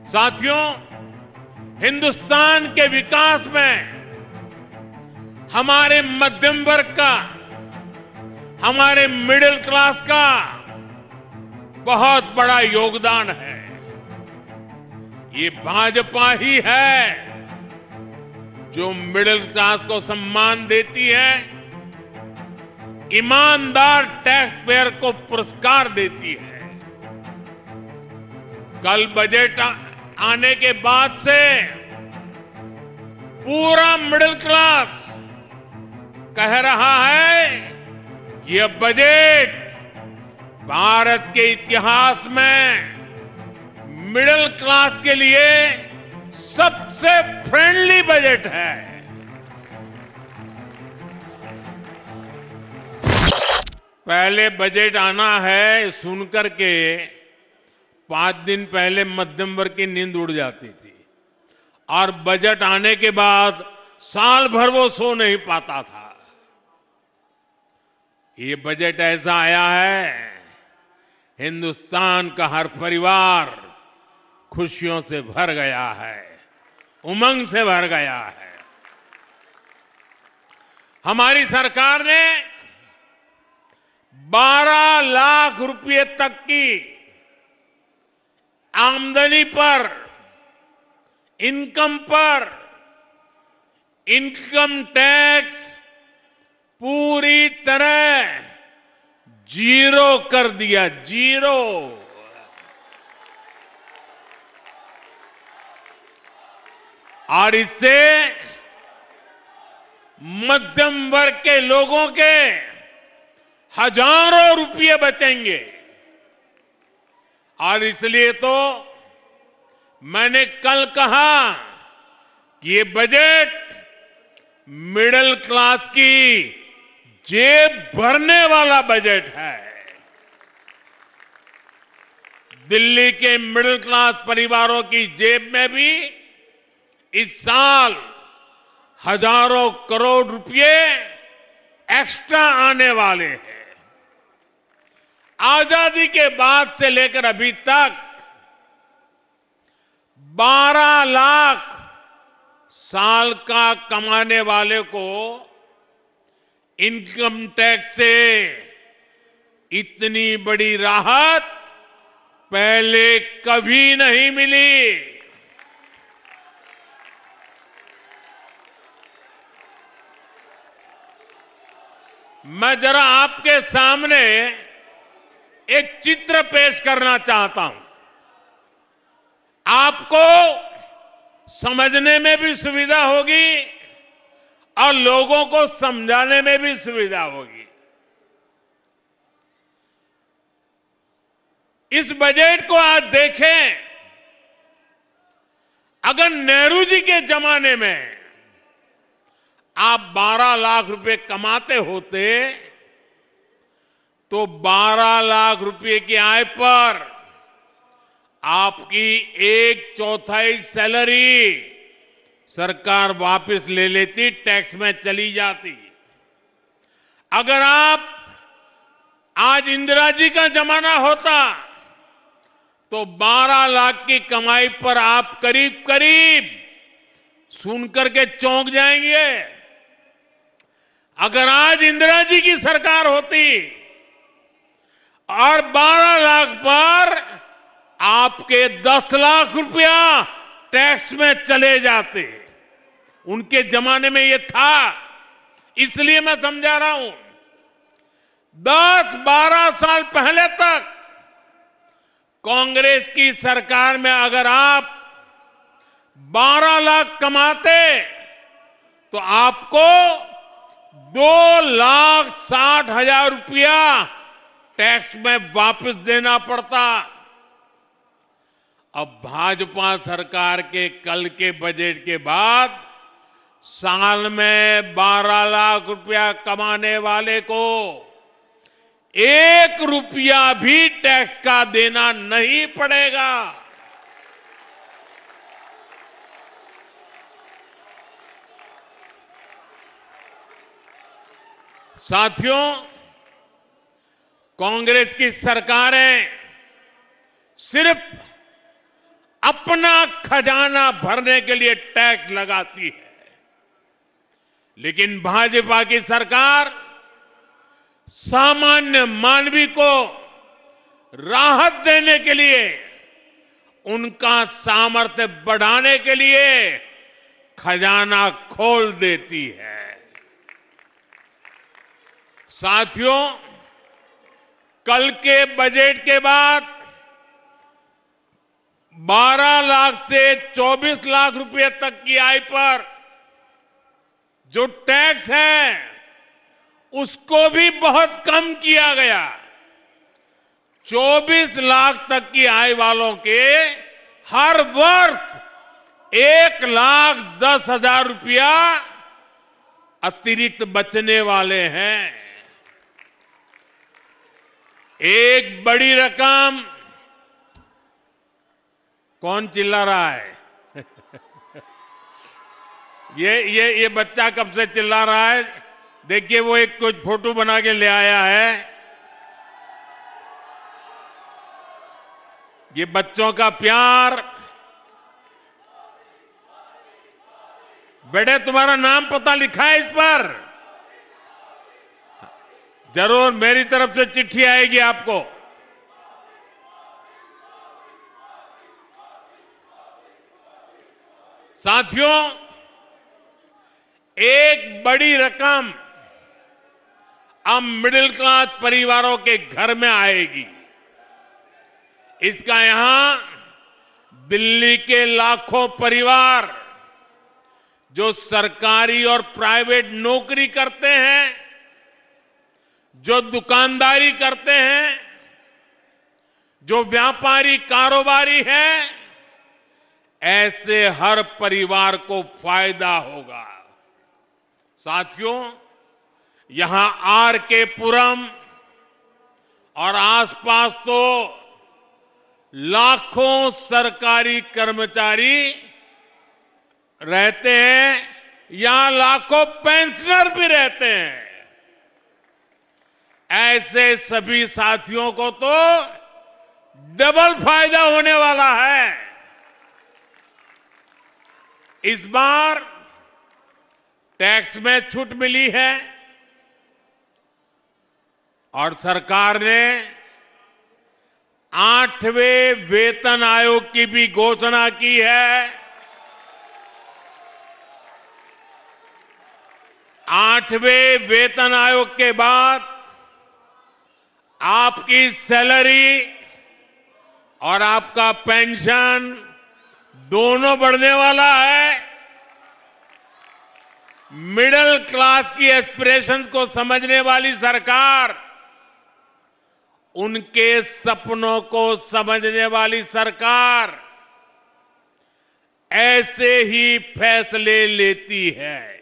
साथियों, हिंदुस्तान के विकास में हमारे मध्यम वर्ग का, हमारे मिडिल क्लास का बहुत बड़ा योगदान है। ये भाजपा ही है जो मिडिल क्लास को सम्मान देती है, ईमानदार टैक्स पेयर को पुरस्कार देती है। कल बजट आने के बाद से पूरा मिडिल क्लास कह रहा है कि यह बजट भारत के इतिहास में मिडिल क्लास के लिए सबसे फ्रेंडली बजट है। पहले बजट आना है सुनकर के 5 दिन पहले मध्यम वर्ग की नींद उड़ जाती थी और बजट आने के बाद साल भर वो सो नहीं पाता था। ये बजट ऐसा आया है, हिंदुस्तान का हर परिवार खुशियों से भर गया है, उमंग से भर गया है। हमारी सरकार ने 12 लाख रुपए तक की आमदनी पर, इनकम पर इनकम टैक्स पूरी तरह जीरो कर दिया, जीरो। और इससे मध्यम वर्ग के लोगों के हजारों रुपये बचेंगे। और इसलिए तो मैंने कल कहा कि ये बजट मिडिल क्लास की जेब भरने वाला बजट है। दिल्ली के मिडिल क्लास परिवारों की जेब में भी इस साल हजारों करोड़ रुपए एक्स्ट्रा आने वाले हैं। आजादी के बाद से लेकर अभी तक 12 लाख साल का कमाने वाले को इनकम टैक्स से इतनी बड़ी राहत पहले कभी नहीं मिली। मैं जरा आपके सामने एक चित्र पेश करना चाहता हूं, आपको समझने में भी सुविधा होगी और लोगों को समझाने में भी सुविधा होगी। इस बजट को आज देखें, अगर नेहरू जी के जमाने में आप 12 लाख रुपए कमाते होते तो 12 लाख रुपए की आय पर आपकी 1/4 सैलरी सरकार वापस ले लेती, टैक्स में चली जाती। अगर आप आज इंदिरा जी का जमाना होता तो 12 लाख की कमाई पर आप करीब करीब सुनकर के चौंक जाएंगे। अगर आज इंदिरा जी की सरकार होती और 12 लाख पर आपके 10 लाख रुपया टैक्स में चले जाते, उनके जमाने में ये था, इसलिए मैं समझा रहा हूं। 10-12 साल पहले तक कांग्रेस की सरकार में अगर आप 12 लाख कमाते तो आपको 2,60,000 रुपया टैक्स में वापस देना पड़ता। अब भाजपा सरकार के कल के बजट के बाद साल में 12 लाख रुपया कमाने वाले को 1 रुपया भी टैक्स का देना नहीं पड़ेगा। साथियों, कांग्रेस की सरकारें सिर्फ अपना खजाना भरने के लिए टैक्स लगाती है। लेकिन भाजपा की सरकार सामान्य मानवी को राहत देने के लिए, उनका सामर्थ्य बढ़ाने के लिए खजाना खोल देती है। साथियों, कल के बजट के बाद 12 लाख से 24 लाख रुपए तक की आय पर जो टैक्स है, उसको भी बहुत कम किया गया। 24 लाख तक की आय वालों के हर वर्ष 1,10,000 रुपया अतिरिक्त बचने वाले हैं। एक बड़ी रकम। कौन चिल्ला रहा है? ये बच्चा कब से चिल्ला रहा है? देखिए, वो एक कुछ फोटो बना के ले आया है। ये बच्चों का प्यार। बेटे, तुम्हारा नाम पता लिखा है इस पर? जरूर मेरी तरफ से चिट्ठी आएगी आपको। साथियों, एक बड़ी रकम अब मिडिल क्लास परिवारों के घर में आएगी। इसका यहां दिल्ली के लाखों परिवार जो सरकारी और प्राइवेट नौकरी करते हैं, जो दुकानदारी करते हैं, जो व्यापारी कारोबारी हैं, ऐसे हर परिवार को फायदा होगा। साथियों, यहां आर के पुरम और आसपास तो लाखों सरकारी कर्मचारी रहते हैं, यहां लाखों पेंशनर भी रहते हैं। ऐसे सभी साथियों को तो डबल फायदा होने वाला है। इस बार टैक्स में छूट मिली है और सरकार ने 8वें वेतन आयोग की भी घोषणा की है। 8वें वेतन आयोग के बाद आपकी सैलरी और आपका पेंशन दोनों बढ़ने वाला है। मिडिल क्लास की एस्पिरेशंस को समझने वाली सरकार, उनके सपनों को समझने वाली सरकार ऐसे ही फैसले लेती है।